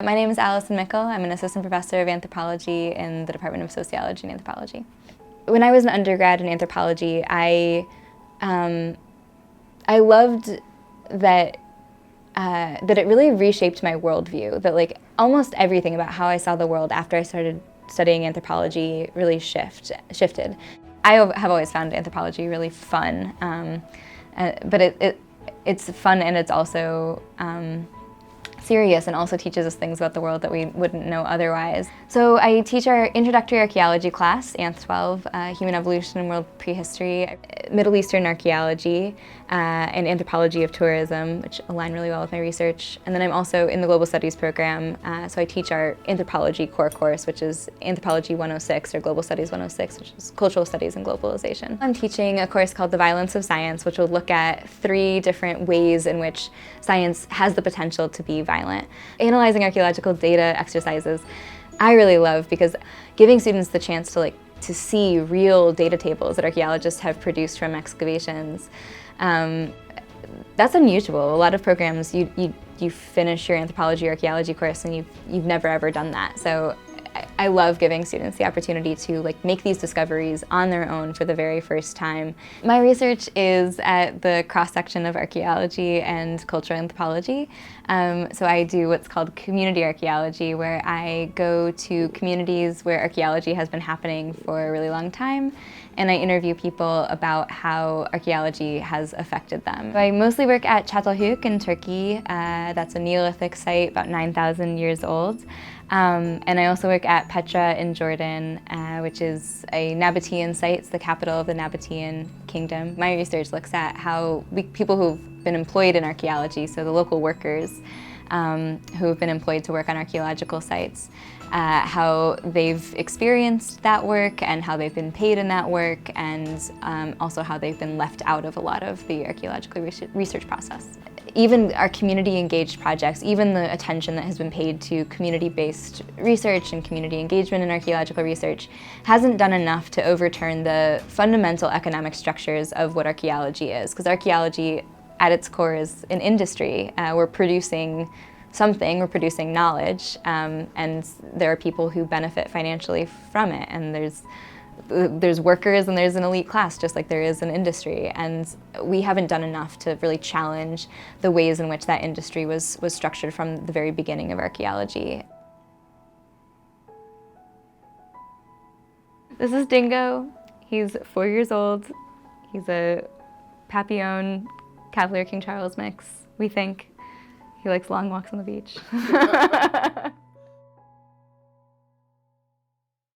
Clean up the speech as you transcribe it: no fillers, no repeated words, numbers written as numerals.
My name is Allison Mickel. I'm an assistant professor of anthropology in the Department of Sociology and Anthropology. When I was an undergrad in anthropology, I loved that it really reshaped my worldview. That almost everything about how I saw the world after I started studying anthropology really shifted. I have always found anthropology really fun, but it's fun and it's also serious and also teaches us things about the world that we wouldn't know otherwise. So I teach our introductory archaeology class, Anth 12, Human Evolution and World Prehistory, Middle Eastern Archaeology, and Anthropology of Tourism, which align really well with my research. And then I'm also in the Global Studies program, so I teach our Anthropology core course, which is Anthropology 106, or Global Studies 106, which is Cultural Studies and Globalization. I'm teaching a course called The Violence of Science, which will look at 3 different ways in which science has the potential to be violent. Analyzing archaeological data exercises I really love because giving students the chance to see real data tables that archaeologists have produced from excavations, that's unusual. A lot of programs, you finish your anthropology or archaeology course and you've never ever done that. So I love giving students the opportunity to make these discoveries on their own for the very first time. My research is at the cross-section of archaeology and cultural anthropology. So I do what's called community archaeology, where I go to communities where archaeology has been happening for a really long time, and I interview people about how archaeology has affected them. So I mostly work at Çatalhöyük in Turkey. That's a Neolithic site about 9,000 years old. And I also work at Petra in Jordan, which is a Nabatean site. It's the capital of the Nabatean kingdom. My research looks at how people who've been employed in archaeology, so the local workers who have been employed to work on archaeological sites, how they've experienced that work and how they've been paid in that work, and also how they've been left out of a lot of the archaeological research process. Even our community-engaged projects, even the attention that has been paid to community-based research and community engagement in archaeological research hasn't done enough to overturn the fundamental economic structures of what archaeology is. Because archaeology, at its core, is an industry. We're producing something, we're producing knowledge, and there are people who benefit financially from it. And there's workers and there's an elite class, just like there is an industry, and we haven't done enough to really challenge the ways in which that industry was structured from the very beginning of archaeology. This is Dingo. He's 4 years old. He's a Papillon Cavalier King Charles mix, we think. He likes long walks on the beach.